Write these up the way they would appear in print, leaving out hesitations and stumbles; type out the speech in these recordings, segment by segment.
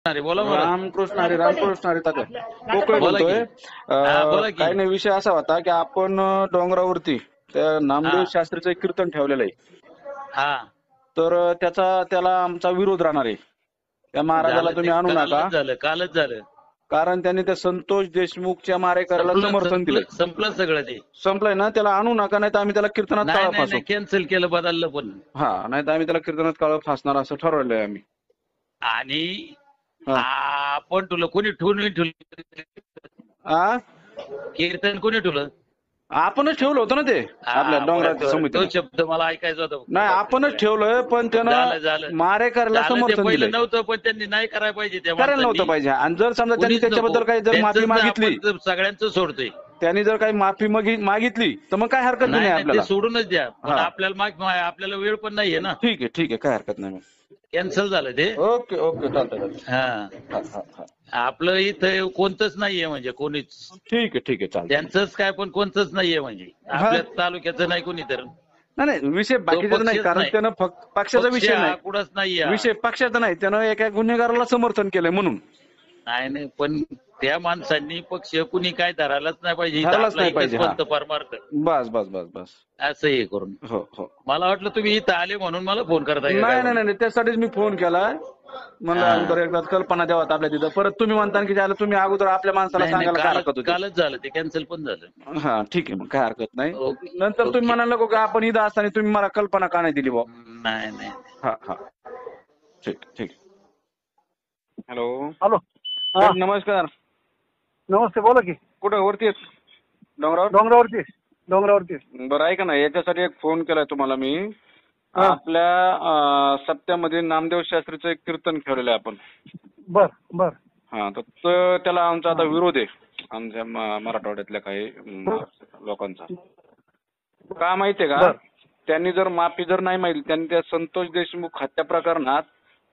अरे बोला बोला. रामकृष्ण हरी रामकृष्ण हरी तात्या पोकळे बोला की. बोलतोय. हा बोला की. काही नाही, विषय असा होता की आपण डोंगरावरती त्या हा नामदेव शास्त्रीचं एक कीर्तन ठेवलेलं आहे. हा तर त्याला आमचा विरोध राहणार आहे. त्या महाराजाला झालं ते तुम्ही आणू नका, कालच झालं. कारण त्यांनी त्या संतोष देशमुखच्या मारेकऱ्याला संपलं समर्थन दिलंय. संपलं संपलं सगळं ते. संपलंय ना, त्याला आणू नका, नाही तर आम्ही त्याला कीर्तनात नाही काळं नाही फासू. नाही कॅन्सल केलं, बदललं पण. हा, नाही तर आम्ही त्याला कीर्तनात काळं फासणार असं ठरवलंय आम्ही. आणि हा आपण तुला कोणी ठेवलं आ? कीर्तन कोणी ठेवलं? आपणच ठेवलं होतं ना ते आपल्या डोंगराच्या तो समितीनं. शब्द मला ऐकायचा होता. नाही, आपणच ठेवलंय, पण झालं त्यानं मारेकऱ्याला झालं ते समर्थन पहिलं दिलंय. नव्हतं, पण त्यांनी नाही करायला पाहिजे. त्या करायला नव्हतं माणसांनी पाहिजे. आणि जर समजा त्यांनी कुणीच त्याच्याबद्दल नको. काही जर माफी त्यांचंच मागितली, आपण सगळ्यांचं सोडतोय. त्यांनी जर काही माफी मागितली तर मग काय हरकत बी नाही नाही नाही ते आपल्याला. सोडूनच द्या. पण हा, आपल्याला वेळ पण नाहीये ना. ठीक आहे ठीक आहे, काय हरकत नाही. कॅन्सल झालं ते. ओके ओके, चालतंय. हा हा हा हा, आपलं इथं कोणतंच नाहीये, म्हणजे कोणीच. ठीक आहे ठीक आहे, चालतंय. त्यांचंच काय पण कोणतंच नाहीये, म्हणजे हा. आपल्या तालुक्याचं नाही कोणी. तर नाही नाही, विषय तो बाकीचा नाही, पक्षच कारण नाही. त्यानं फक्त पक्षाचा पक्ष विषय हा नाही. कुठंच नाही हा. विषय पक्षाचा नाही, त्यानं एका गुन्हेगाराला समर्थन केलंय म्हणून. नाही नाही, पण त्या माणसांनी पक्ष कुणी काय धरायलाच नाही पाहिजे. इथं ठरलाच आपला नाही एकच पाहिजे. हा, पंत परमार्थ बस बस बस बस. असं हे करून. हो हो. मला वाटलं तुम्ही इथं आले म्हणून मला फोन करताय का काय नाही नाही म्हणून. नाही, त्यासाठीच मी फोन केलाय. म्हणलं अगोदर एकदा कल्पना द्यावात आपल्या तिथं. परत तुम्ही म्हणता की ज्याला तुम्ही अगोदर आपल्या माणसाला नाही नाही, सांगायला काय हरकत होती. कालच झालं ते, कॅन्सल पण झालं. हा ठीक आहे, मग काय हरकत नाही. ओके नंतर तुम्ही ओके. म्हणाल नको की आपण इथं असताना तुम्ही मला कल्पना का नाही दिली बुवा. नाही नाही. हा हा, ठीक ठीक. Hello hello. हा, नमस्कार. नमस्ते, बोला की. कुठं वरती आहेत डोंगरावर? डोंगरावरती. बरं, ऐका ना, याच्यासाठी एक फोन केलाय तुम्हाला मी. हा. आपल्या सप्त्यामध्ये नामदेव शास्त्रीचं एक कीर्तन ठेवलेलं आहे आपण. बर बर. हा, तर त्याला आमचा आता विरोध आहे, आमच्या मराठवाड्यातल्या काही लोकांचा. का माहितीये का? बर. त्यांनी जर माफी जर नाही मागितली, त्यांनी त्या संतोष देशमुख हत्या प्रकरणात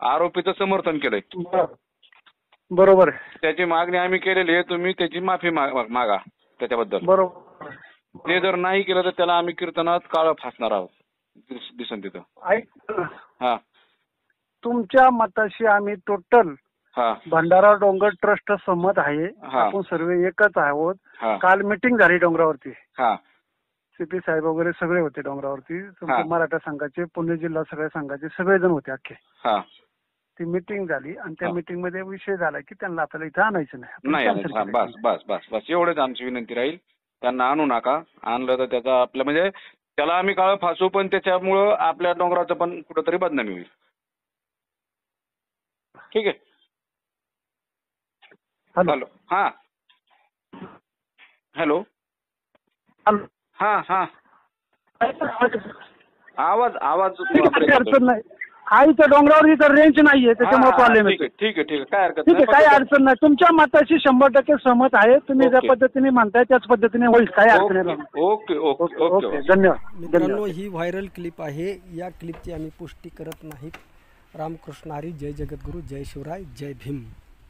आरोपीचं समर्थन केलंय. बर, बरोबर आहे. त्याची मागणी आम्ही केलेली आहे, तुम्ही त्याची माफी मागा त्याच्याबद्दल. बरोबर. ते जर नाही केलं तर त्याला आम्ही कीर्तनात काळं फासणार आहोत, दिसन तिथं. ऐक ना, हा तुमच्या मताशी आम्ही टोटल हा भंडारा डोंगर ट्रस्ट सहमत आहे. हा. आपण सर्व एकच आहोत. हा काल मीटिंग झाली डोंगरावरती. हा सीपी साहेब वगैरे सगळे होते डोंगरावरती. तुमचे मराठा संघाचे, पुणे जिल्हा सगळ्या संघाचे सगळेजण होते अख्खे. हा. ती मीटिंग झाली आणि त्या मीटिंग मध्ये विषय झाला की त्यांना आपल्याला इथं आणायचं नाही. नाही, बस बस बस बस, एवढेच आमची विनंती राहील. त्यांना आणू नका. आणलं तर त्याचा आपलं म्हणजे त्याला आम्ही काळं फासू, पण त्याच्यामुळं आपल्या डोंगराचं पण कुठंतरी बदनामी होईल. ठीक आहे. हॅलो. हा हॅलो. हा हा, आवाज अडचण नाही. हा, इथं डोंगरावर इथं रेंज नाहीये, त्याच्यामुळे प्रॉब्लेम ठीक येतो. आहे ठीक आहे ठीक आहे, काय हरकत ठीक आहे, नाही. काही अडचण नाही. तुमच्या मताशी 100% सहमत आहे. तुम्ही ज्या पद्धतीने म्हणताय त्याच पद्धतीने होईल. काही अडचण नाही. Okay okay okay. धन्यवाद. मित्रांनो, ही व्हायरल क्लिप आहे. या क्लिपची आम्ही पुष्टी करत नाहीत. रामकृष्ण हरी, जय जगद्गुरू, जय शिवराय, जय भीम.